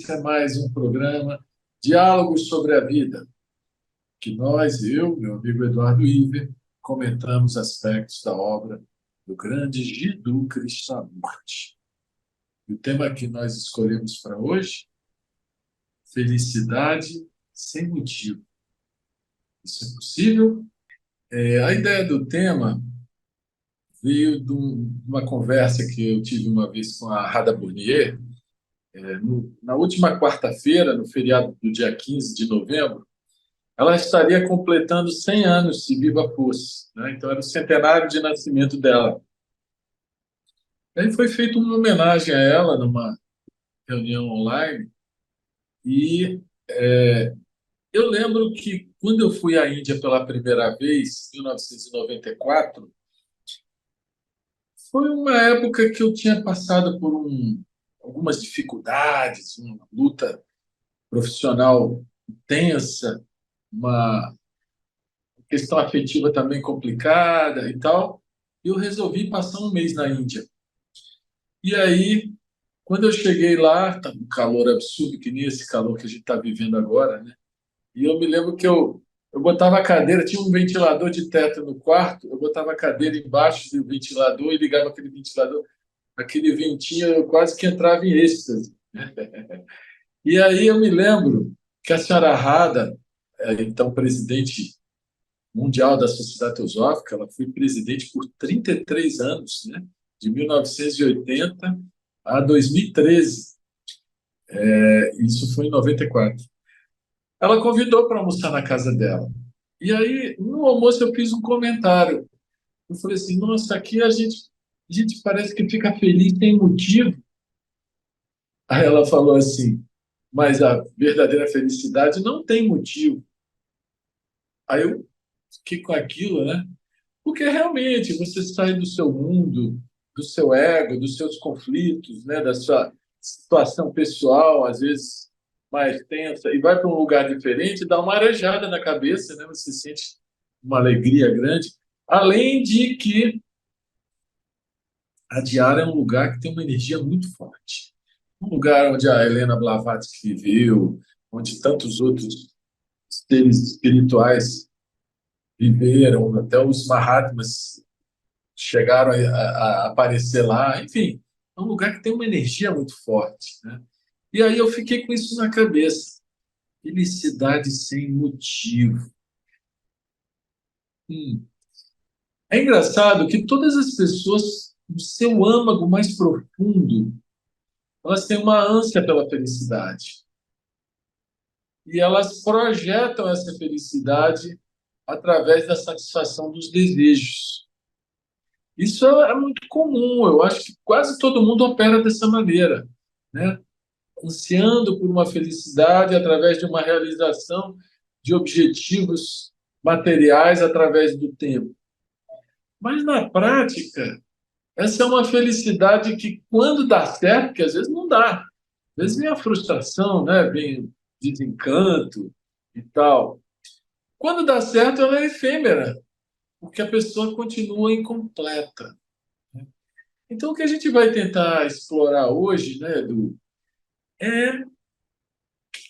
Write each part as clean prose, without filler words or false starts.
Esse é mais um programa Diálogos sobre a Vida, que eu, meu amigo Eduardo Iver, comentamos aspectos da obra do grande Jiddu Krishnamurti. E o tema que nós escolhemos para hoje, felicidade sem motivo. Isso é possível? A ideia do tema veio de uma conversa que eu tive uma vez com a Radha Burnier, na última quarta-feira, no feriado do dia 15 de novembro. Ela estaria completando 100 anos, se viva fosse, né? Então, era o centenário de nascimento dela. Aí foi feita uma homenagem a ela numa reunião online. E eu lembro que, quando eu fui à Índia pela primeira vez, em 1994, foi uma época que eu tinha passado por algumas dificuldades, uma luta profissional intensa, uma questão afetiva também complicada e tal. Eu resolvi passar um mês na Índia. E aí, quando eu cheguei lá, tá um calor absurdo, que nem esse calor que a gente está vivendo agora, né? E eu me lembro que eu botava a cadeira, tinha um ventilador de teto no quarto, eu botava a cadeira embaixo do ventilador e ligava aquele ventilador, aquele ventinho, eu quase que entrava em êxtase. E aí eu me lembro que a senhora Radha, então presidente mundial da Sociedade Teosófica, ela foi presidente por 33 anos, né? De 1980 a 2013. Isso foi em 94. Ela convidou para almoçar na casa dela. E aí, no almoço, eu fiz um comentário. Eu falei assim: nossa, aqui a gente parece que fica feliz, tem motivo. Aí ela falou assim: mas a verdadeira felicidade não tem motivo. Aí eu fiquei com aquilo, né? Porque realmente você sai do seu mundo, do seu ego, dos seus conflitos, né, da sua situação pessoal, às vezes mais tensa, e vai para um lugar diferente, dá uma arejada na cabeça, né, você sente uma alegria grande. Além de que a Diara é um lugar que tem uma energia muito forte. Um lugar onde a Helena Blavatsky viveu, onde tantos outros seres espirituais viveram, até os Mahatmas chegaram a aparecer lá. Enfim, é um lugar que tem uma energia muito forte, né? E aí eu fiquei com isso na cabeça. Felicidade sem motivo. Hum. É engraçado que todas as pessoas, no seu âmago mais profundo, elas têm uma ânsia pela felicidade. E elas projetam essa felicidade através da satisfação dos desejos. Isso é muito comum, eu acho que quase todo mundo opera dessa maneira, né? Ansiando por uma felicidade através de uma realização de objetivos materiais através do tempo. Mas, na prática, essa é uma felicidade que, quando dá certo, que às vezes não dá, às vezes vem a frustração, né? Vem o desencanto e tal. Quando dá certo, ela é efêmera, porque a pessoa continua incompleta. Então, o que a gente vai tentar explorar hoje, né, Edu, é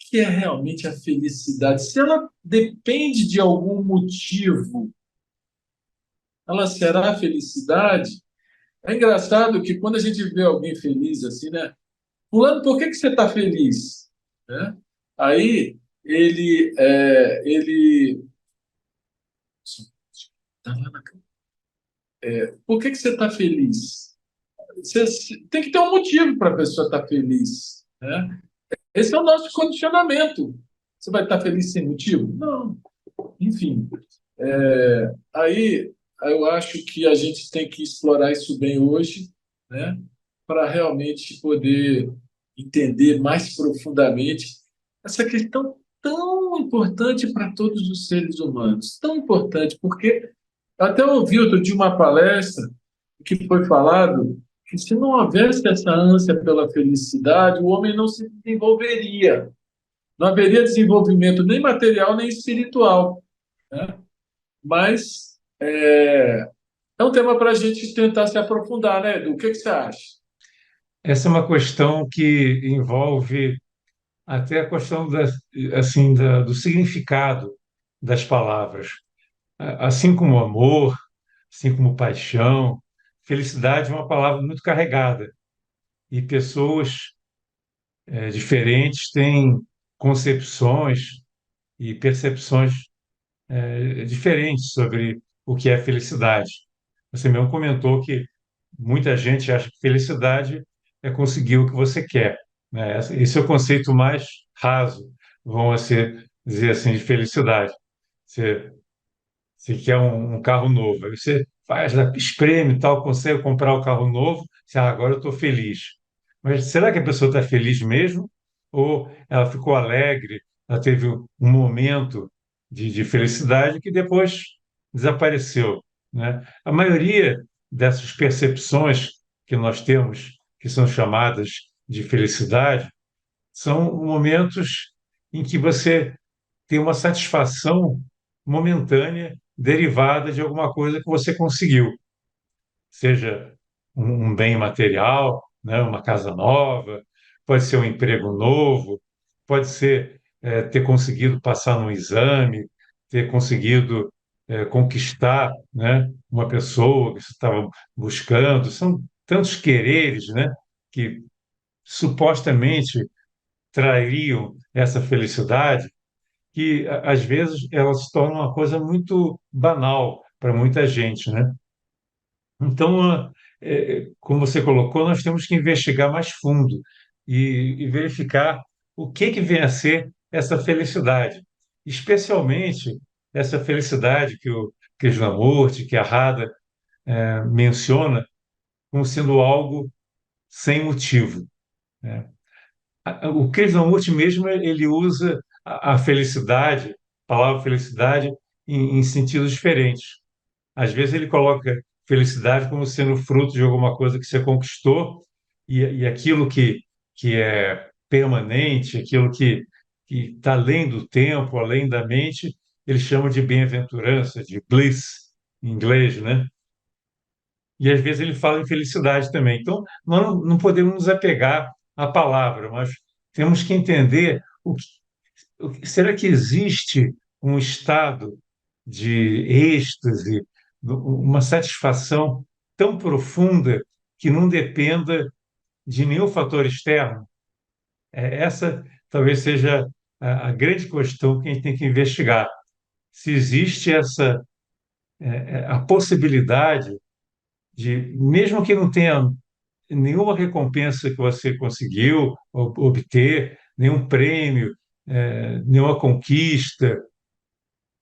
que é realmente a felicidade. Se ela depende de algum motivo, ela será felicidade? É engraçado que, quando a gente vê alguém feliz assim, né? Fulano, por que que você está feliz? Né? Aí ele tá lá na cama. Por que que você está feliz? Tem que ter um motivo para a pessoa estar feliz, né? Esse é o nosso condicionamento. Você vai estar feliz sem motivo? Não. Enfim, aí eu acho que a gente tem que explorar isso bem hoje, né, para realmente poder entender mais profundamente essa questão tão importante para todos os seres humanos, tão importante, porque eu até ouvi outro dia uma palestra que foi falado que, se não houvesse essa ânsia pela felicidade, o homem não se desenvolveria, não haveria desenvolvimento nem material nem espiritual, né? Mas é um tema para a gente tentar se aprofundar, né, Edu? O que que você acha? Essa é uma questão que envolve até a questão assim, do significado das palavras. Assim como amor, assim como paixão, felicidade é uma palavra muito carregada e pessoas diferentes têm concepções e percepções diferentes sobre o que é felicidade. Você mesmo comentou que muita gente acha que felicidade é conseguir o que você quer, né? Esse é o conceito mais raso, vamos dizer assim, de felicidade. Você Você quer um carro novo, aí você faz, espreme e tal, consegue comprar o carro novo, você, agora eu estou feliz. Mas será que a pessoa está feliz mesmo? Ou ela ficou alegre, ela teve um momento de felicidade que depois desapareceu, né? A maioria dessas percepções que nós temos, que são chamadas de felicidade, são momentos em que você tem uma satisfação momentânea derivada de alguma coisa que você conseguiu, seja um bem material, né, uma casa nova, pode ser um emprego novo, pode ser ter conseguido passar num exame, ter conseguido conquistar, né, uma pessoa que você estava buscando. São tantos quereres, né, que supostamente trariam essa felicidade que às vezes ela se torna uma coisa muito banal para muita gente, né? Então, como você colocou, nós temos que investigar mais fundo e verificar o que vem a ser essa felicidade, especialmente essa felicidade que o Krishnamurti, que a Radha menciona como sendo algo sem motivo, né? O Krishnamurti mesmo ele usa a felicidade, a palavra felicidade, em sentidos diferentes. Às vezes ele coloca felicidade como sendo fruto de alguma coisa que você conquistou e aquilo que é permanente, aquilo que está além do tempo, além da mente, ele chama de bem-aventurança, de bliss, em inglês, né? E às vezes ele fala em felicidade também. Então, nós não podemos nos apegar à palavra, mas temos que entender será que existe um estado de êxtase, uma satisfação tão profunda que não dependa de nenhum fator externo? Essa talvez seja a grande questão que a gente tem que investigar. Se existe a possibilidade de, mesmo que não tenha nenhuma recompensa que você conseguiu obter, nenhum prêmio, nenhuma conquista,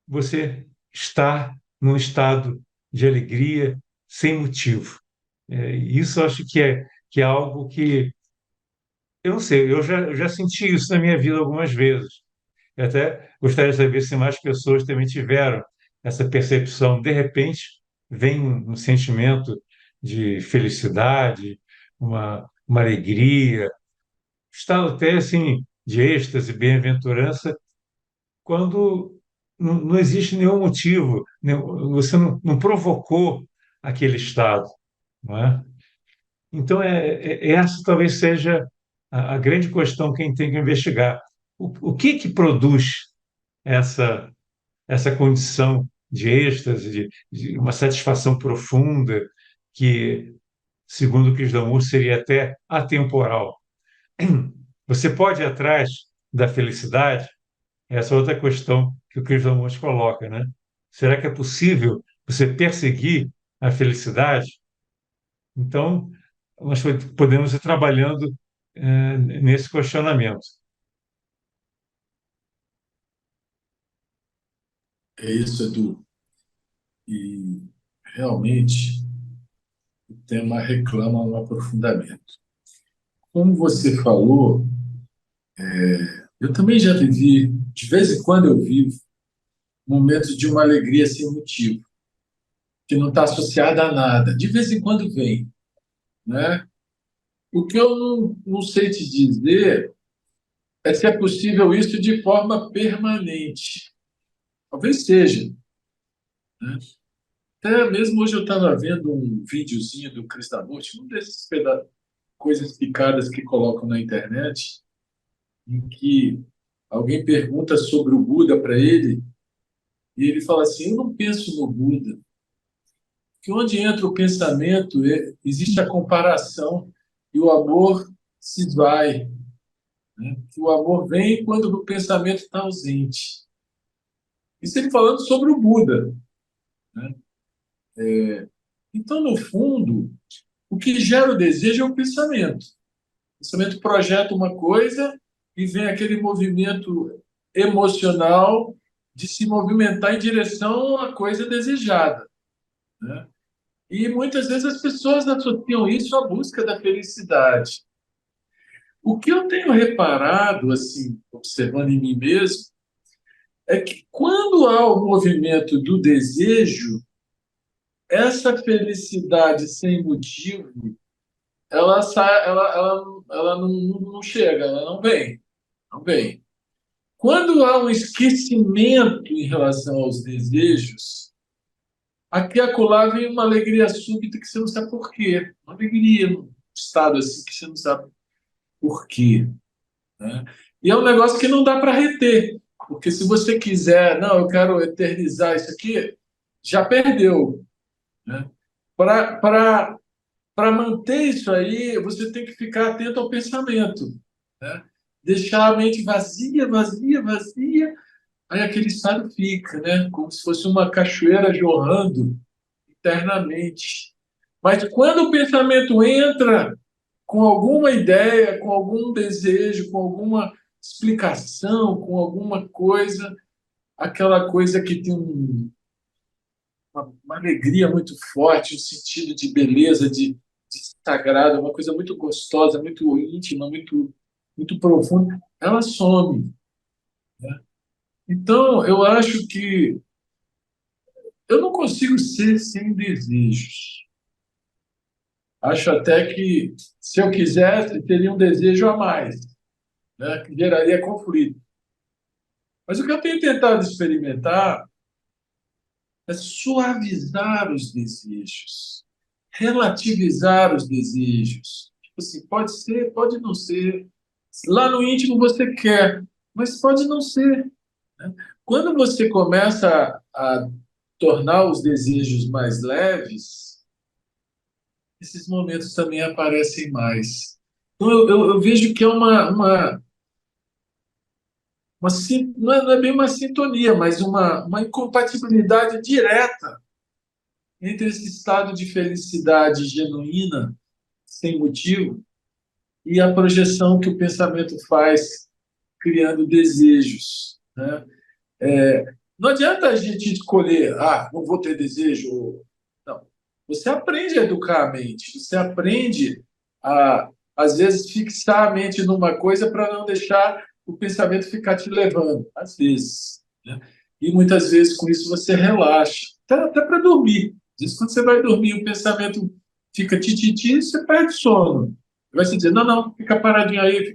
você está num estado de alegria sem motivo. Isso eu acho que é algo que, eu não sei, eu já senti isso na minha vida algumas vezes. Eu até gostaria de saber se mais pessoas também tiveram essa percepção. De repente, vem um sentimento de felicidade, uma alegria, estado até assim de êxtase, bem-aventurança, quando não existe nenhum motivo, você não provocou aquele estado, não é? Então, essa talvez seja a grande questão que a gente tem que investigar. O que produz essa, essa condição de êxtase, de uma satisfação profunda, que, segundo o Krishnamurti, seria até atemporal? Você pode ir atrás da felicidade. Essa é outra questão que o Krishnamurti coloca, né? Será que é possível você perseguir a felicidade? Então, nós podemos ir trabalhando nesse questionamento. É isso, Edu. E realmente o tema reclama um aprofundamento. Como você falou, eu também já vivi, de vez em quando eu vivo, momentos de uma alegria sem motivo, que não está associada a nada. De vez em quando vem, né? O que eu não sei te dizer é se é possível isso de forma permanente. Talvez seja, né? Até mesmo hoje eu estava vendo um videozinho do Krishnamurti, um desses coisas picadas que colocam na internet, em que alguém pergunta sobre o Buda para ele, e ele fala assim: eu não penso no Buda, que onde entra o pensamento existe a comparação e o amor se esvai, né? Que o amor vem quando o pensamento está ausente. Isso ele falando sobre o Buda, né? Então, no fundo, o que gera o desejo é o pensamento. O pensamento projeta uma coisa e vem aquele movimento emocional de se movimentar em direção à coisa desejada, né? E muitas vezes as pessoas associam isso à busca da felicidade. O que eu tenho reparado, assim, observando em mim mesmo, é que quando há o movimento do desejo, essa felicidade sem motivo, ela sai, ela não chega, ela não vem, não vem. Quando há um esquecimento em relação aos desejos, aqui e acolá vem uma alegria súbita que você não sabe por quê. Uma alegria, um estado assim que você não sabe por quê, né? E é um negócio que não dá para reter, porque se você quiser, não, eu quero eternizar isso aqui, já perdeu, né? Para manter isso aí, você tem que ficar atento ao pensamento, né? Deixar a mente vazia, vazia, vazia, aí aquele estado fica, né? Como se fosse uma cachoeira jorrando internamente. Mas quando o pensamento entra com alguma ideia, com algum desejo, com alguma explicação, com alguma coisa, aquela coisa que tem uma alegria muito forte, um sentido de beleza, de sagrado, uma coisa muito gostosa, muito íntima, muito profunda, ela some, né? Então, eu acho que eu não consigo ser sem desejos. Acho até que, se eu quisesse, teria um desejo a mais, né, que geraria conflito. Mas o que eu tenho tentado experimentar é suavizar os desejos, relativizar os desejos. Tipo assim, pode ser, pode não ser. Lá no íntimo você quer, mas pode não ser, né? Quando você começa a tornar os desejos mais leves, esses momentos também aparecem mais. Então, eu vejo que é não é bem uma sintonia, mas uma incompatibilidade direta entre esse estado de felicidade genuína, sem motivo, e a projeção que o pensamento faz, criando desejos, né? Não adianta a gente escolher, não vou ter desejo. Não. Você aprende a educar a mente, você aprende a, às vezes, fixar a mente numa coisa para não deixar o pensamento ficar te levando, às vezes, né? E muitas vezes com isso você relaxa, até para dormir. Às vezes, quando você vai dormir, o pensamento fica tititi, você perde sono. Vai se dizer, não, não, fica paradinho aí,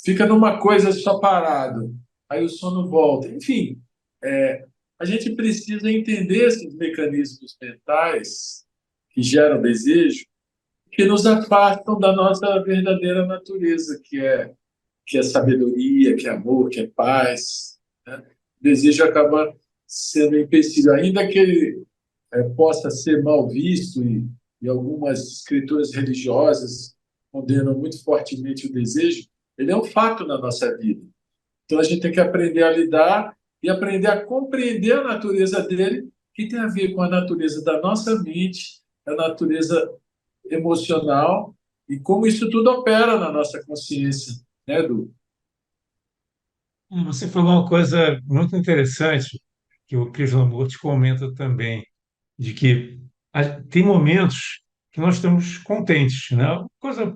fica numa coisa só parado, aí o sono volta. Enfim, a gente precisa entender esses mecanismos mentais que geram desejo, que nos afastam da nossa verdadeira natureza, que é sabedoria, que é amor, que é paz, né? O desejo acaba sendo empecilho, ainda que ele possa ser mal visto, e algumas escrituras religiosas condenam muito fortemente o desejo, ele é um fato na nossa vida. Então a gente tem que aprender a lidar e aprender a compreender a natureza dele, que tem a ver com a natureza da nossa mente, a natureza emocional e como isso tudo opera na nossa consciência, né, Edu? Você falou uma coisa muito interessante que o Krishnamurti comenta também, de que tem momentos que nós estamos contentes, né? Coisa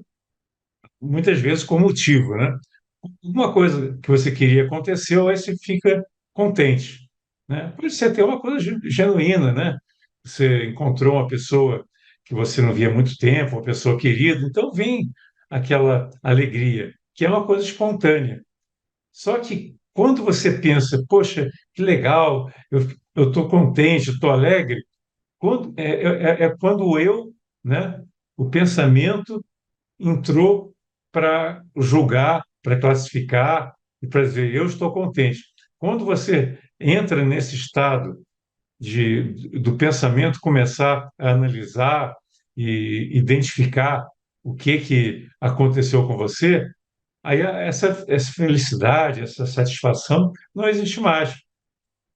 muitas vezes com motivo, né? Uma coisa que você queria aconteceu, aí você fica contente, né? Pode ser até uma coisa genuína, né? Você encontrou uma pessoa que você não via há muito tempo, uma pessoa querida, então vem aquela alegria, que é uma coisa espontânea. Só que quando você pensa, poxa, que legal, eu estou contente, estou alegre, é quando né, o pensamento entrou para julgar para classificar e para dizer eu estou contente. Quando você entra nesse estado do pensamento, começar a analisar e identificar o que aconteceu com você, aí essa felicidade, essa satisfação não existe mais.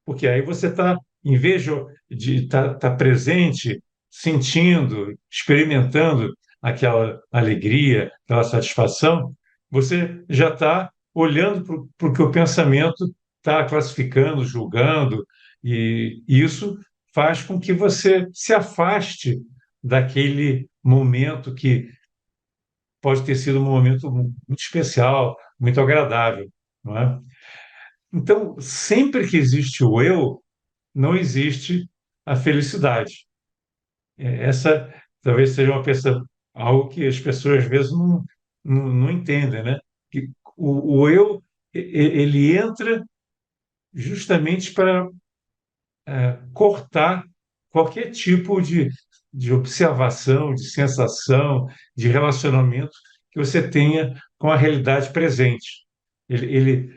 Porque aí você está, em vez de estar presente, sentindo, experimentando aquela alegria, aquela satisfação, você já está olhando para o que o pensamento está classificando, julgando, e isso faz com que você se afaste daquele momento que pode ter sido um momento muito especial, muito agradável, não é? Então, sempre que existe o eu, não existe a felicidade. Essa talvez seja algo que as pessoas às vezes não entendem, né? Que o eu ele entra justamente para cortar qualquer tipo de observação, de sensação, de relacionamento que você tenha com a realidade presente. Ele,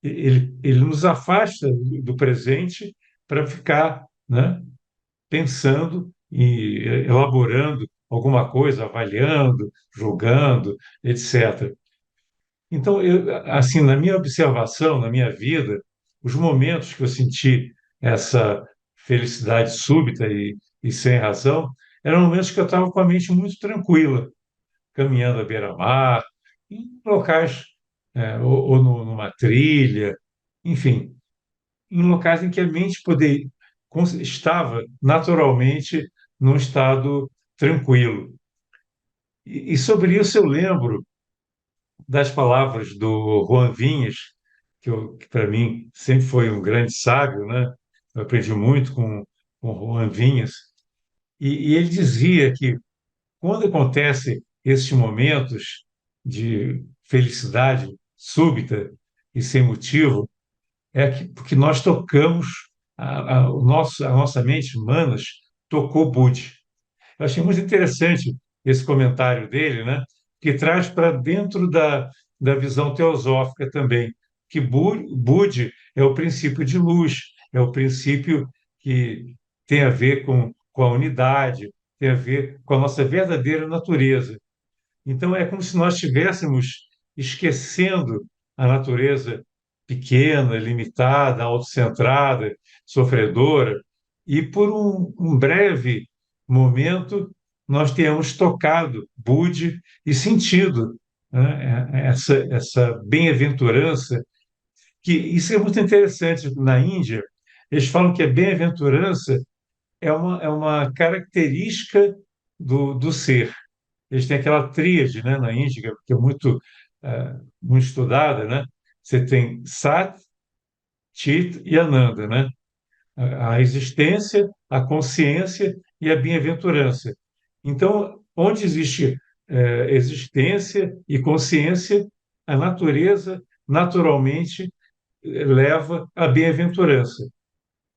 ele, ele nos afasta do presente para ficar, né, pensando e elaborando alguma coisa, avaliando, julgando, etc. Então, assim, na minha observação, na minha vida, os momentos que eu senti essa felicidade súbita e sem razão, eram momentos que eu estava com a mente muito tranquila, caminhando à beira-mar, em locais, ou numa trilha, enfim, em locais em que a mente estava naturalmente num estado tranquilo. E sobre isso eu lembro das palavras do Juan Vinhas, que para mim sempre foi um grande sábio, né? Eu aprendi muito com Juan Vinhas, e ele dizia que quando acontece esses momentos de felicidade súbita e sem motivo, porque nós tocamos, a nossa mente, Manas, tocou Budi. Eu achei muito interessante esse comentário dele, né? Que traz para dentro da visão teosófica também, que Budi é o princípio de luz, é o princípio que tem a ver com a unidade, tem a ver com a nossa verdadeira natureza. Então, é como se nós estivéssemos esquecendo a natureza pequena, limitada, autocentrada, sofredora, e por um breve momento nós tenhamos tocado Budi e sentido, né, essa bem-aventurança, que isso é muito interessante na Índia. Eles falam que a bem-aventurança é uma característica do ser. Eles têm aquela tríade, né, na Índia, que é muito estudada, né? Você tem Sat, Chit e Ananda, né? A existência, a consciência e a bem-aventurança. Então, onde existe existência e consciência, a natureza naturalmente leva à bem-aventurança.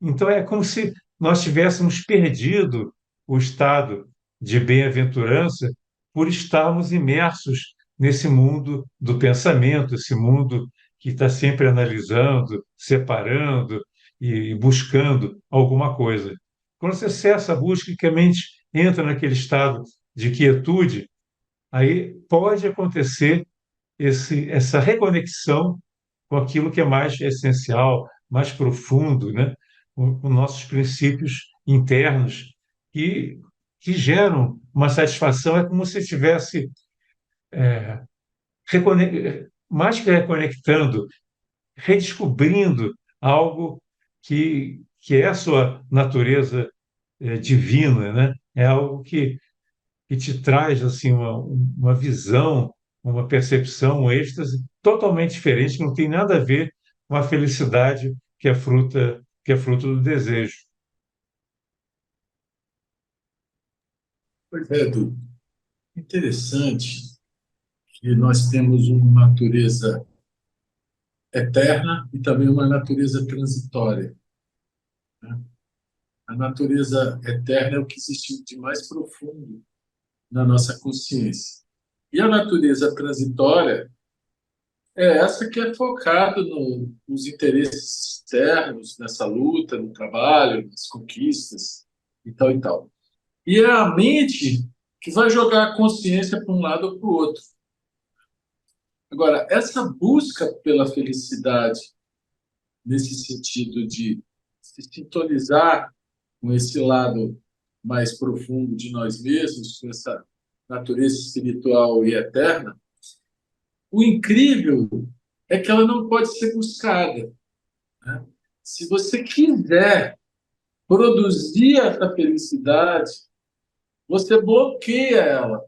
Então, é como se nós tivéssemos perdido o estado de bem-aventurança por estarmos imersos nesse mundo do pensamento, esse mundo que está sempre analisando, separando e buscando alguma coisa. Quando você cessa a busca e que a mente entra naquele estado de quietude, aí pode acontecer essa reconexão com aquilo que é mais essencial, mais profundo, né? Com nossos princípios internos, que, que geram uma satisfação. É como se estivesse mais que reconectando, redescobrindo algo que é a sua natureza divina, né? É algo que te traz assim uma visão, uma percepção, um êxtase totalmente diferente, que não tem nada a ver com a felicidade que é fruto do desejo. Pois é, Edu. Interessante que nós temos uma natureza eterna e também uma natureza transitória, né? A natureza eterna é o que existe de mais profundo na nossa consciência. E a natureza transitória essa que é focada nos interesses externos, nessa luta, no trabalho, nas conquistas e tal e tal. E é a mente que vai jogar a consciência para um lado ou para o outro. Agora, essa busca pela felicidade, nesse sentido de se sintonizar com esse lado mais profundo de nós mesmos, com essa natureza espiritual e eterna, o incrível é que ela não pode ser buscada, né? Se você quiser produzir essa felicidade, você bloqueia ela.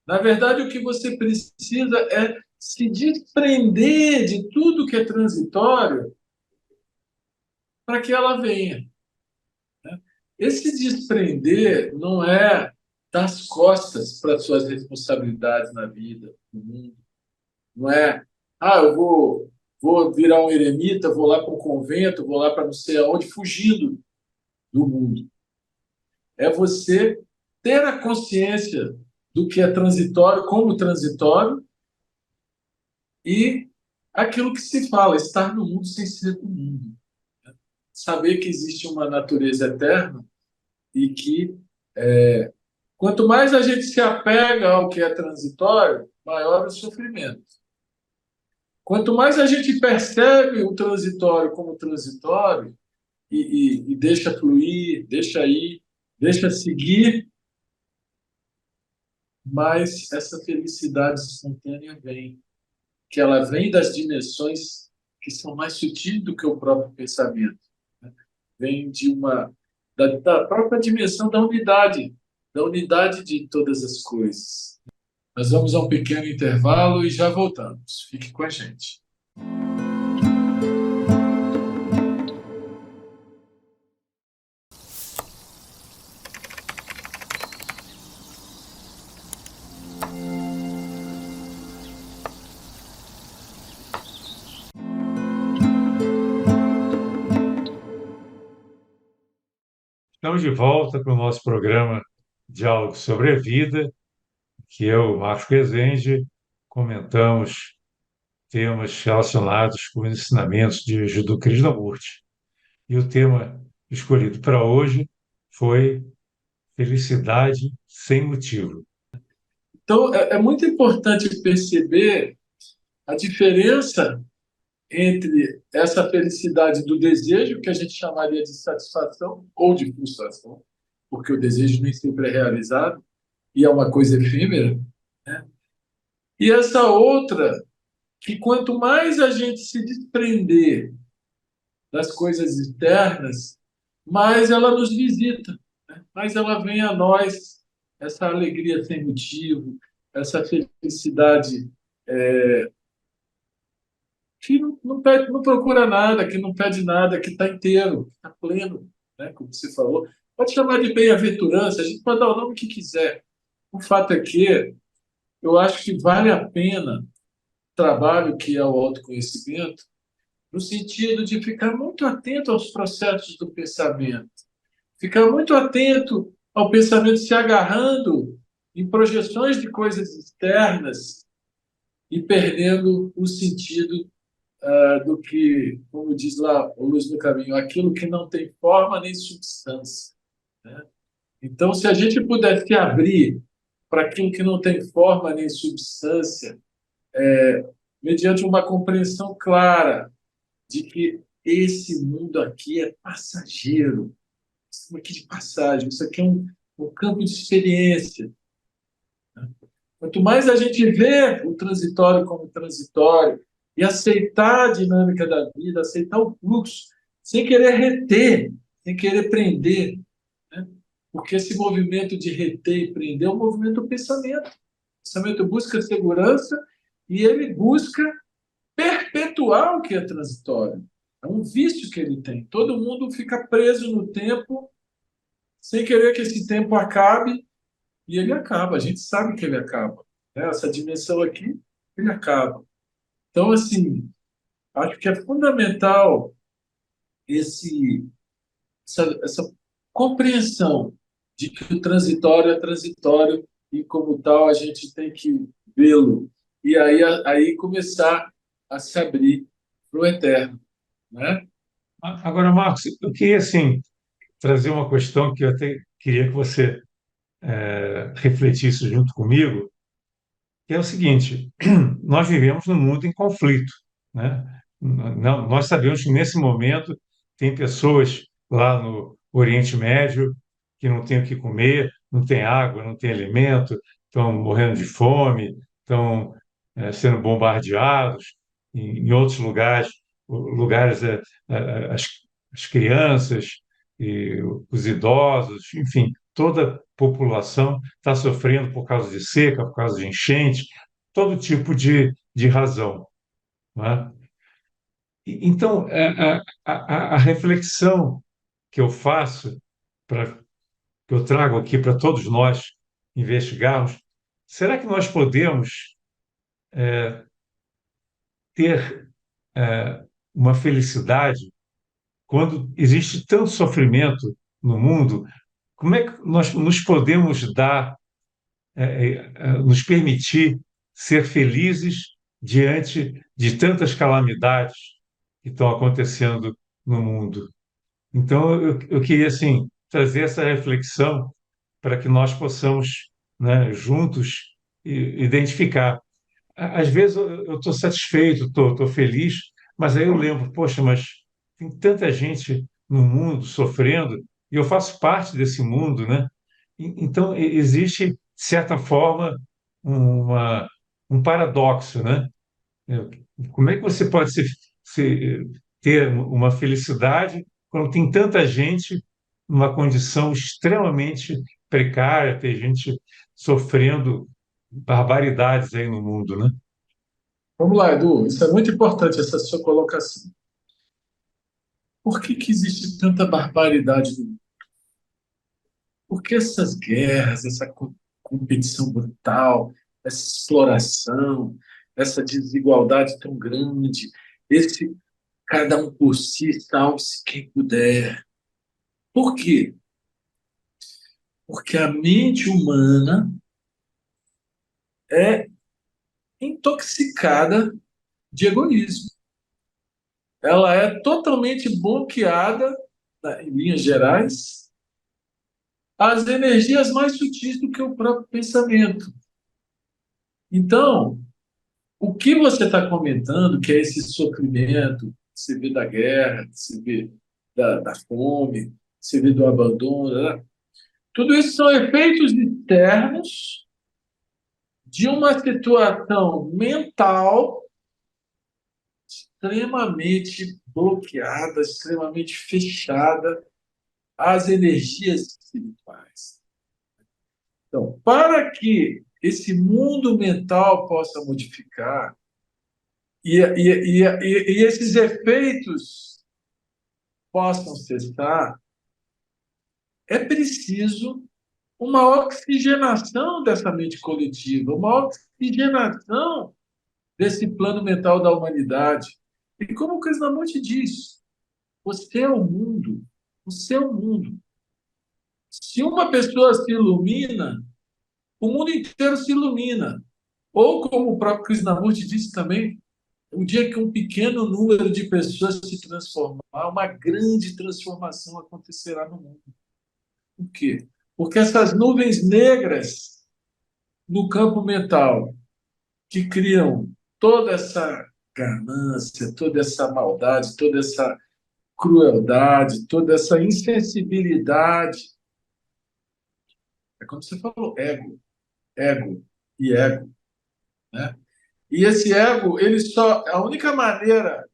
Na verdade, o que você precisa é se desprender de tudo que é transitório para que ela venha. Esse desprender não é dar as costas para suas responsabilidades na vida, no mundo. Não é, vou virar um eremita, vou lá para um convento, vou lá para não sei aonde, fugindo do mundo. É você ter a consciência do que é transitório como transitório e aquilo que se fala, estar no mundo sem ser do mundo. Saber que existe uma natureza eterna e que quanto mais a gente se apega ao que é transitório, maior o sofrimento. Quanto mais a gente percebe o transitório como transitório e deixa fluir, deixa ir, deixa seguir, mais essa felicidade espontânea vem. Que ela vem das dimensões que são mais sutis do que o próprio pensamento, né? Vem da própria dimensão da unidade de todas as coisas. Nós vamos a um pequeno intervalo e já voltamos. Fique com a gente. Estamos de volta para o nosso programa Diálogo sobre a Vida, que eu, Marcos Rezende, comentamos temas relacionados com os ensinamentos de Jiddu Krishnamurti. E o tema escolhido para hoje foi Felicidade sem motivo. Então, é muito importante perceber a diferença entre essa felicidade do desejo, que a gente chamaria de satisfação ou de frustração, porque o desejo nem sempre é realizado e é uma coisa efêmera, né? E essa outra, que quanto mais a gente se desprender das coisas externas, mais ela nos visita, né? Mais ela vem a nós, essa alegria sem motivo, essa felicidade que não pede, não procura nada, que não pede nada, que está inteiro, que está pleno, né? Como você falou. Pode chamar de bem-aventurança, a gente pode dar o nome que quiser. O fato é que eu acho que vale a pena o trabalho que é o autoconhecimento, no sentido de ficar muito atento aos processos do pensamento, ficar muito atento ao pensamento se agarrando em projeções de coisas externas e perdendo o sentido do que, como diz lá o Luz no Caminho, aquilo que não tem forma nem substância, né? Então, se a gente puder se abrir para aquilo que não tem forma nem substância, mediante uma compreensão clara de que esse mundo aqui é passageiro, estamos aqui de passagem, isso aqui é um campo de experiência. Quanto mais a gente vê o transitório como transitório e aceitar a dinâmica da vida, aceitar o fluxo, sem querer reter, sem querer prender, né? Porque esse movimento de reter e prender é um movimento do pensamento. O pensamento busca segurança e ele busca perpetuar o que é transitório. É um vício que ele tem. Todo mundo fica preso no tempo sem querer que esse tempo acabe e ele acaba. A gente sabe que ele acaba, né? Essa dimensão aqui, ele acaba. Então, assim, acho que é fundamental esse, essa compreensão de que o transitório é transitório e, como tal, a gente tem que vê-lo e aí começar a se abrir para o eterno, né? Agora, Marcos, eu queria assim trazer uma questão que eu até queria que você refletisse junto comigo, que é o seguinte: nós vivemos num mundo em conflito, né? Nós sabemos que nesse momento tem pessoas lá no Oriente Médio que não têm o que comer, não têm água, não têm alimento, estão morrendo de fome, estão sendo bombardeados. Em outros lugares as, as crianças e os idosos, enfim, toda a população está sofrendo por causa de seca, por causa de enchente, todo tipo de razão, não é? Então, a reflexão que eu faço, que eu trago aqui para todos nós investigarmos, será que nós podemos ter uma felicidade quando existe tanto sofrimento no mundo? Como é que nós nos podemos dar nos permitir ser felizes diante de tantas calamidades que estão acontecendo no mundo. Então, eu queria, assim, trazer essa reflexão para que nós possamos, né, juntos, identificar. Às vezes eu estou satisfeito, estou feliz, mas aí eu lembro, poxa, mas tem tanta gente no mundo sofrendo e eu faço parte desse mundo, né? Então existe, de certa forma, uma, um paradoxo, né? Como é que você pode se- ter uma felicidade quando tem tanta gente numa condição extremamente precária, tem gente sofrendo barbaridades aí no mundo, né? Vamos lá, Edu. Isso é muito importante, essa sua colocação. Por que que existe tanta barbaridade no mundo? Por que essas guerras, essa competição brutal, essa exploração, essa desigualdade tão grande, esse cada um por si, salve-se quem puder? Por quê? Porque a mente humana é intoxicada de egoísmo. Ela é totalmente bloqueada, em linhas gerais, às energias mais sutis do que o próprio pensamento. Então, o que você está comentando, que é esse sofrimento, que você vê da guerra, que você vê da fome, que você vê do abandono, né? Tudo isso são efeitos externos de uma situação mental extremamente bloqueada, extremamente fechada às energias espirituais. Então, para que esse mundo mental possa modificar e esses efeitos possam cessar, é preciso uma oxigenação dessa mente coletiva, uma oxigenação desse plano mental da humanidade. E como o Krishnamurti diz, você é o mundo, você é o mundo. Se uma pessoa se ilumina, o mundo inteiro se ilumina. Ou, como o próprio Krishnamurti disse também, o dia que um pequeno número de pessoas se transformar, uma grande transformação acontecerá no mundo. Por quê? Porque essas nuvens negras no campo mental, que criam toda essa ganância, toda essa maldade, toda essa crueldade, toda essa insensibilidade, é como você falou, ego, ego e ego, né? E esse ego, ele só, a única maneira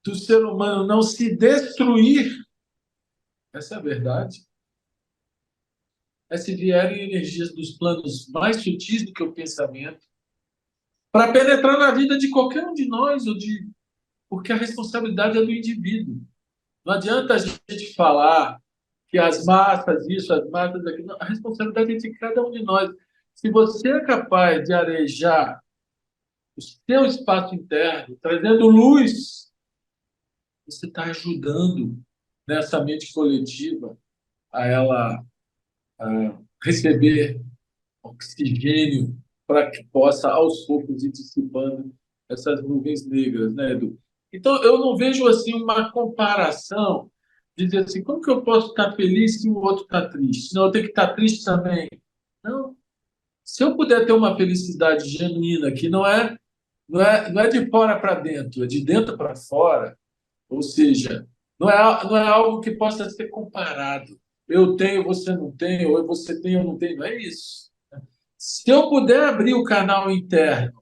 do ser humano não se destruir, essa é a verdade, é se vierem energias dos planos mais sutis do que o pensamento, para penetrar na vida de qualquer um de nós, porque a responsabilidade é do indivíduo. Não adianta a gente falar que as massas, isso, as massas aquilo, não, a responsabilidade é de cada um de nós. Se você é capaz de arejar o seu espaço interno, trazendo luz, você está ajudando nessa mente coletiva a ela receber oxigênio para que possa, aos poucos, ir dissipando essas nuvens negras, né, Edu? Então, eu não vejo assim uma comparação, de dizer assim, como que eu posso estar feliz se o outro está triste? Não, eu tenho que estar triste também. Não. Se eu puder ter uma felicidade genuína, que não é de fora para dentro, é de dentro para fora, ou seja, não é algo que possa ser comparado. Eu tenho, você não tem, ou você tem, eu não tenho, não é isso. Se eu puder abrir o canal interno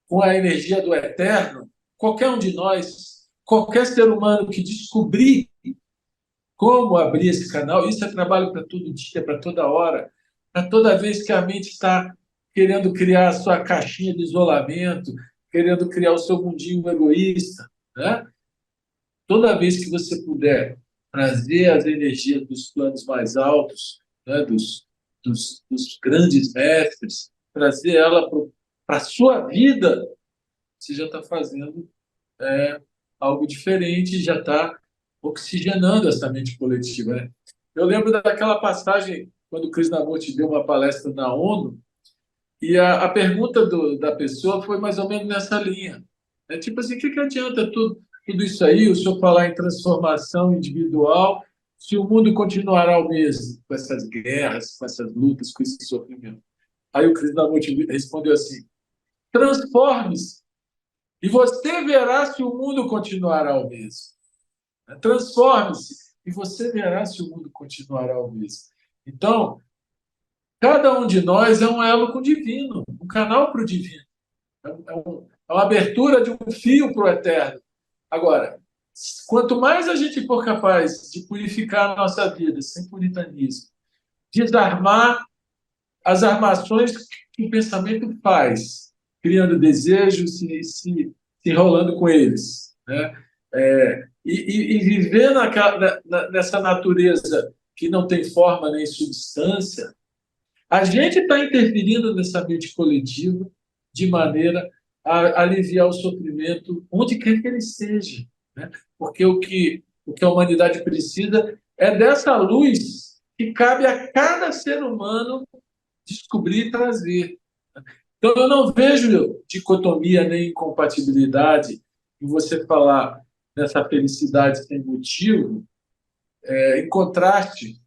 com a energia do eterno, qualquer um de nós, qualquer ser humano que descobrir como abrir esse canal, isso é trabalho para todo dia, para toda hora, para toda vez que a mente está querendo criar a sua caixinha de isolamento, querendo criar o seu mundinho egoísta, né? Toda vez que você puder trazer as energias dos planos mais altos, né, dos grandes mestres, trazer ela para a sua vida, você já está fazendo algo diferente, e já está oxigenando essa mente coletiva. Né? Eu lembro daquela passagem quando o Krishnamurti deu uma palestra na ONU, e a pergunta da pessoa foi mais ou menos nessa linha. É tipo assim, o que adianta tudo isso aí, o senhor falar em transformação individual, se o mundo continuará o mesmo, com essas guerras, com essas lutas, com esse sofrimento? Aí o Krishnamurti respondeu assim, transforme-se, e você verá se o mundo continuará o mesmo. Transforme-se, e você verá se o mundo continuará o mesmo. Então, cada um de nós é um elo com o divino, um canal para o divino. É uma abertura de um fio para o eterno. Agora, quanto mais a gente for capaz de purificar a nossa vida sem puritanismo, desarmar as armações que o pensamento faz, criando desejos e se enrolando com eles, né? E viver nessa natureza que não tem forma nem substância, a gente está interferindo nessa mente coletiva de maneira a aliviar o sofrimento onde quer que ele seja, né? Porque o que a humanidade precisa é dessa luz que cabe a cada ser humano descobrir e trazer. Então, eu não vejo dicotomia nem incompatibilidade em você falar dessa felicidade sem motivo, em contraste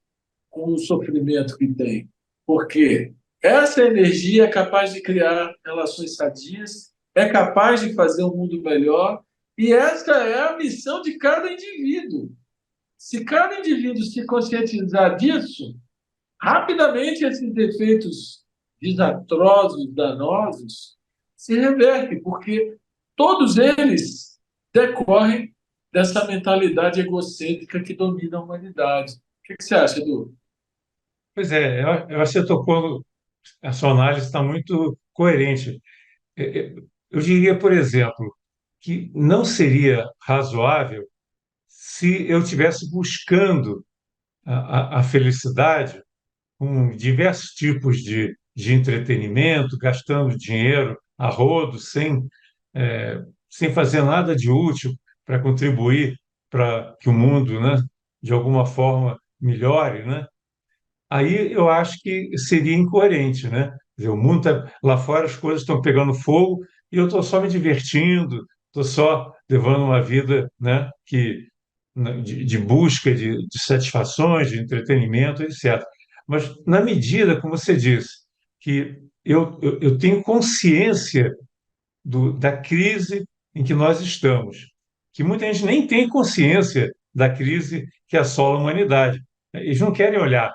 com o sofrimento que tem. Porque essa energia é capaz de criar relações sadias, é capaz de fazer um mundo melhor, e essa é a missão de cada indivíduo. Se cada indivíduo se conscientizar disso, rapidamente esses defeitos desastrosos, danosos, se revertem, porque todos eles decorrem dessa mentalidade egocêntrica que domina a humanidade. O que você acha, Edu? Pois é, eu acho que você tocou, a sua análise está muito coerente. Eu diria, por exemplo, que não seria razoável se eu estivesse buscando a felicidade com diversos tipos de entretenimento, gastando dinheiro a rodo, sem fazer nada de útil para contribuir para que o mundo, né, de alguma forma melhore, né? Aí eu acho que seria incoerente, né? Quer dizer, o mundo lá fora, as coisas estão pegando fogo e eu estou só me divertindo, estou só levando uma vida, né, né, de busca de satisfações, de entretenimento, etc. Mas na medida, como você disse, que eu tenho consciência da crise em que nós estamos, que muita gente nem tem consciência da crise que assola a humanidade. Eles não querem olhar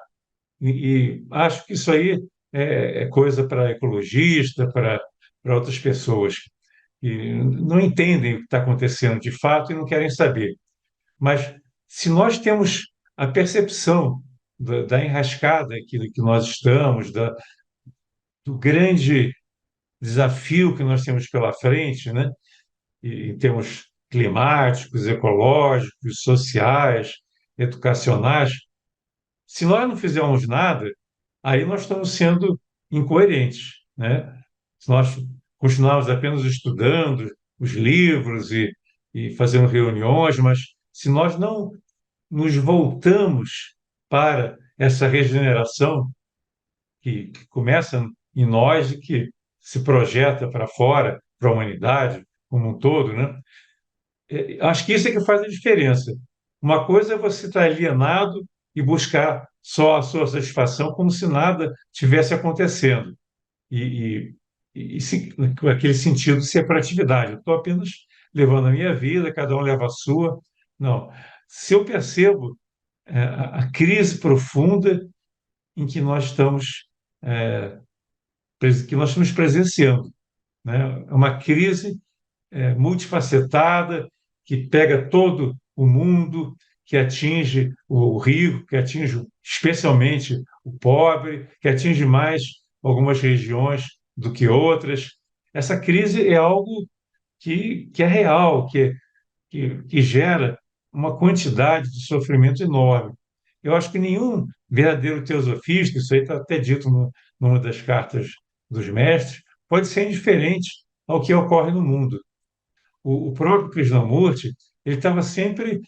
e acho que isso aí é coisa para ecologista, para outras pessoas que não entendem o que está acontecendo de fato e não querem saber. Mas se nós temos a percepção da enrascada que nós estamos, do grande desafio que nós temos pela frente, né, em termos climáticos, ecológicos, sociais, educacionais, se nós não fizermos nada, aí nós estamos sendo incoerentes, né? Se nós continuarmos apenas estudando os livros e fazendo reuniões, mas se nós não nos voltamos para essa regeneração que começa em nós e que se projeta para fora, para a humanidade como um todo, né? Acho que isso é que faz a diferença. Uma coisa é você estar alienado e buscar só a sua satisfação como se nada tivesse acontecendo. E, com aquele sentido de separatividade. Eu estou apenas levando a minha vida, cada um leva a sua. Não. Se eu percebo a crise profunda em que nós estamos, é, que nós estamos presenciando, né? É uma crise multifacetada, que pega todo o mundo, que atinge o rico, que atinge especialmente o pobre, que atinge mais algumas regiões do que outras. Essa crise é algo que é real, que gera uma quantidade de sofrimento enorme. Eu acho que nenhum verdadeiro teosofista, isso aí está até dito numa das cartas dos mestres, pode ser indiferente ao que ocorre no mundo. O próprio Krishnamurti, ele estava sempre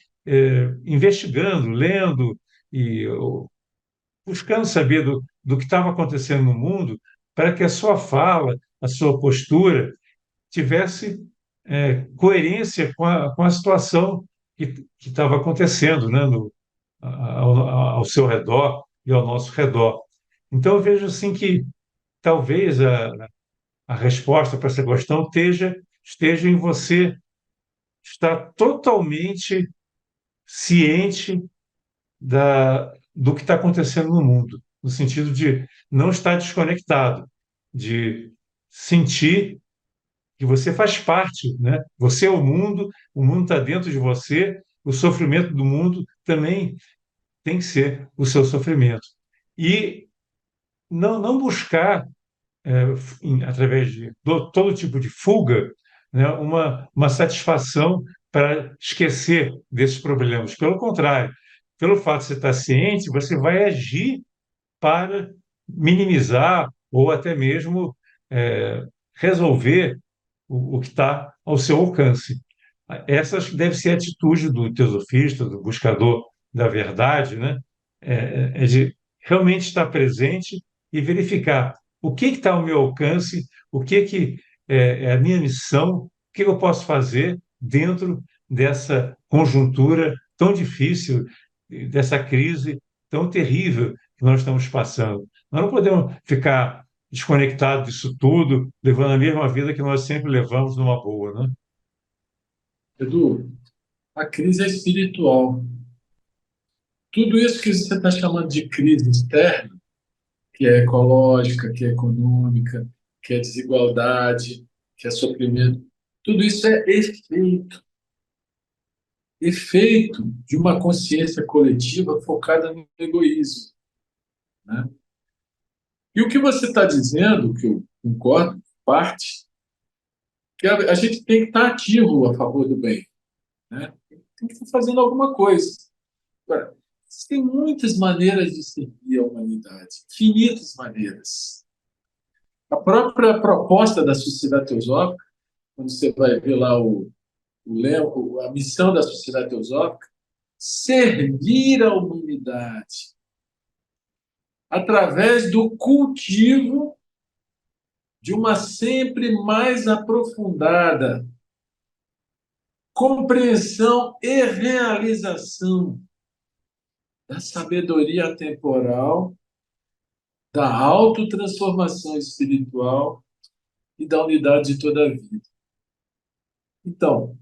investigando, lendo e buscando saber do que estava acontecendo no mundo para que a sua fala, a sua postura tivesse coerência com a situação que estava acontecendo, né, ao seu redor e ao nosso redor. Então, eu vejo assim que talvez a resposta para essa questão esteja em você estar totalmente ciente do que está acontecendo no mundo, no sentido de não estar desconectado, de sentir que você faz parte, né? Você é o mundo está dentro de você, o sofrimento do mundo também tem que ser o seu sofrimento. E não buscar, através de todo tipo de fuga, né, uma satisfação para esquecer desses problemas. Pelo contrário, pelo fato de você estar ciente, você vai agir para minimizar ou até mesmo resolver o que está ao seu alcance. Essa acho que deve ser a atitude do teosofista, do buscador da verdade, né? É de realmente estar presente e verificar o que está ao meu alcance, o que é a minha missão, o que eu posso fazer dentro dessa conjuntura tão difícil, dessa crise tão terrível que nós estamos passando. Nós não podemos ficar desconectados disso tudo, levando a mesma vida que nós sempre levamos numa boa, né? Edu, a crise é espiritual. Tudo isso que você está chamando de crise externa, que é ecológica, que é econômica, que é desigualdade, que é sofrimento, tudo isso é efeito de uma consciência coletiva focada no egoísmo, né? E o que você está dizendo, que eu concordo, parte, que a gente tem que estar ativo a favor do bem, né? Tem que estar fazendo alguma coisa. Agora, tem muitas maneiras de servir a humanidade, infinitas maneiras. A própria proposta da Sociedade Teosófica, quando você vai ver lá a missão da Sociedade Teosófica, servir a humanidade através do cultivo de uma sempre mais aprofundada compreensão e realização da sabedoria temporal, da autotransformação espiritual e da unidade de toda a vida. Então,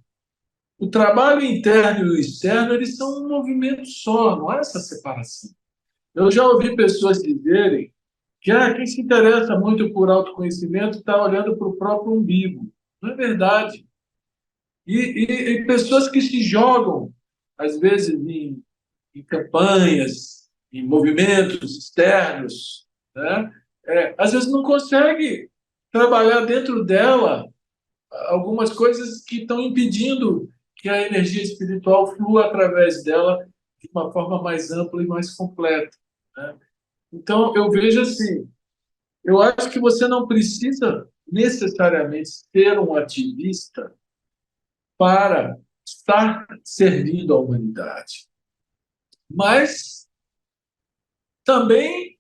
o trabalho interno e o externo, eles são um movimento só, não há essa separação. Eu já ouvi pessoas dizerem que quem se interessa muito por autoconhecimento está olhando para o próprio umbigo. Não é verdade. E pessoas que se jogam, às vezes, em campanhas, em movimentos externos, né? Às vezes não consegue trabalhar dentro dela algumas coisas que estão impedindo que a energia espiritual flua através dela de uma forma mais ampla e mais completa, né? Então, eu vejo assim, eu acho que você não precisa necessariamente ser um ativista para estar servindo à humanidade. Mas também,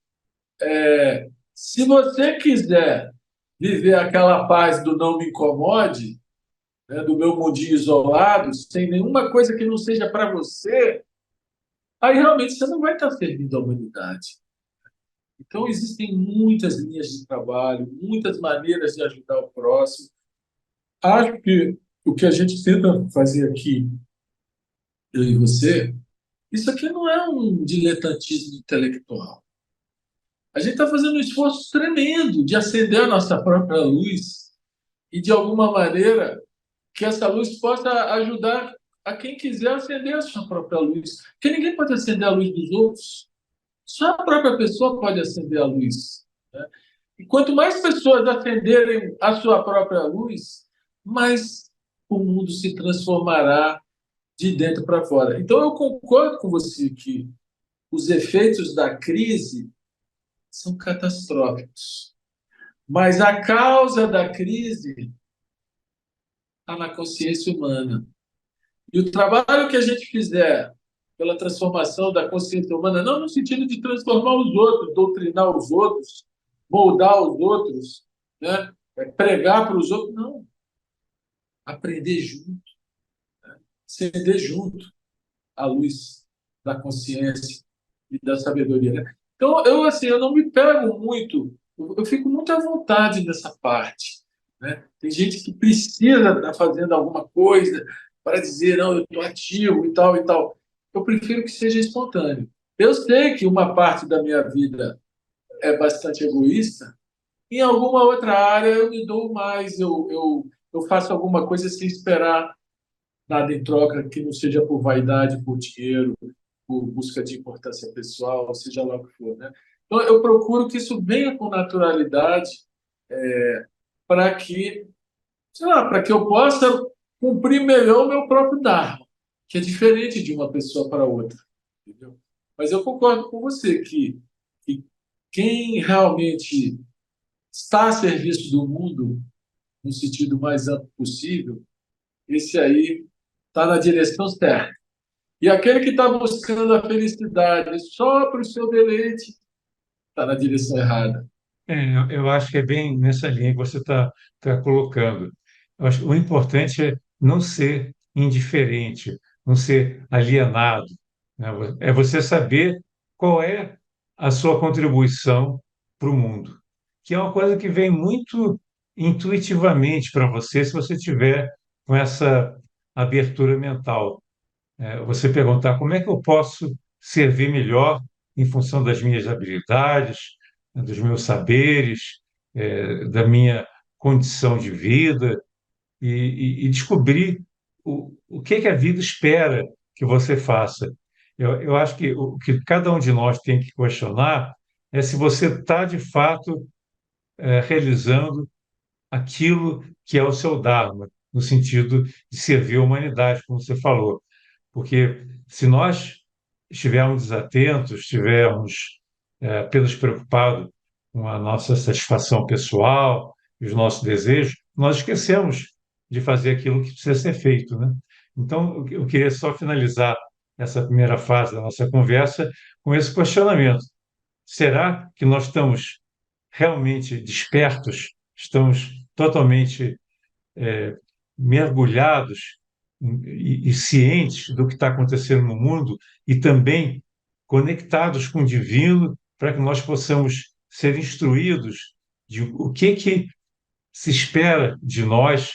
se você quiser viver aquela paz do não me incomode, né, do meu mundinho isolado, sem nenhuma coisa que não seja para você, aí realmente você não vai estar servindo a humanidade. Então, existem muitas linhas de trabalho, muitas maneiras de ajudar o próximo. Acho que o que a gente tenta fazer aqui, eu e você, isso aqui não é um diletantismo intelectual. A gente está fazendo um esforço tremendo de acender a nossa própria luz e, de alguma maneira, que essa luz possa ajudar a quem quiser acender a sua própria luz. Porque ninguém pode acender a luz dos outros. Só a própria pessoa pode acender a luz, né? E quanto mais pessoas acenderem a sua própria luz, mais o mundo se transformará de dentro para fora. Então, eu concordo com você que os efeitos da crise são catastróficos, mas a causa da crise está na consciência humana. E o trabalho que a gente fizer pela transformação da consciência humana, não no sentido de transformar os outros, doutrinar os outros, moldar os outros, né? Pregar para os outros, não. Aprender junto, acender junto a luz da consciência e da sabedoria, né? Então, assim, eu não me pego muito, eu fico muito à vontade nessa parte, né? Tem gente que precisa estar fazendo alguma coisa para dizer, não, eu estou ativo e tal e tal. Eu prefiro que seja espontâneo. Eu sei que uma parte da minha vida é bastante egoísta, em alguma outra área eu me dou mais, eu faço alguma coisa sem esperar nada em troca, que não seja por vaidade, por dinheiro, por busca de importância pessoal, seja lá o que for, né? Então, eu procuro que isso venha com naturalidade para que, sei lá, para que eu possa cumprir melhor o meu próprio Dharma, que é diferente de uma pessoa para outra, entendeu? Mas eu concordo com você que quem realmente está a serviço do mundo, no sentido mais amplo possível, esse aí está na direção certa. E aquele que está buscando a felicidade só para o seu deleite, está na direção errada. Eu acho que é bem nessa linha que você está colocando. Eu acho que o importante é não ser indiferente, não ser alienado, né? É você saber qual é a sua contribuição para o mundo, que é uma coisa que vem muito intuitivamente para você se você tiver com essa abertura mental. Você perguntar como é que eu posso servir melhor em função das minhas habilidades, né, dos meus saberes, da minha condição de vida e descobrir o que a vida espera que você faça. Eu acho que o que cada um de nós tem que questionar é se você está, de fato, realizando aquilo que é o seu Dharma, no sentido de servir a humanidade, como você falou. Porque se nós estivermos desatentos, estivermos apenas preocupados com a nossa satisfação pessoal e os nossos desejos, nós esquecemos de fazer aquilo que precisa ser feito, né? Então, eu queria só finalizar essa primeira fase da nossa conversa com esse questionamento. Será que nós estamos realmente despertos? Estamos totalmente mergulhados e cientes do que está acontecendo no mundo e também conectados com o divino para que nós possamos ser instruídos de o que se espera de nós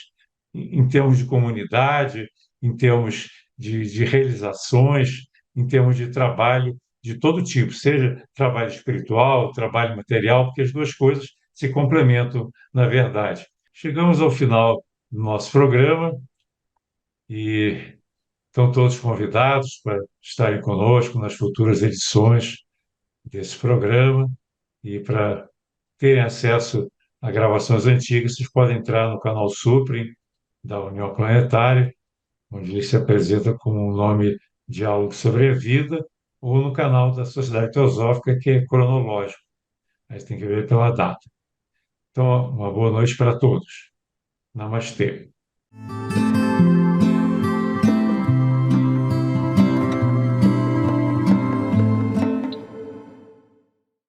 em termos de comunidade, em termos de realizações, em termos de trabalho de todo tipo, seja trabalho espiritual, trabalho material, porque as duas coisas se complementam, na verdade. Chegamos ao final do nosso programa e estão todos convidados para estarem conosco nas futuras edições desse programa e para terem acesso a gravações antigas, vocês podem entrar no canal Supreme da União Planetária, onde ele se apresenta com o nome Diálogo sobre a Vida, ou no canal da Sociedade Teosófica, que é cronológico. Aí você tem que ver pela data. Então, uma boa noite para todos. Namastê.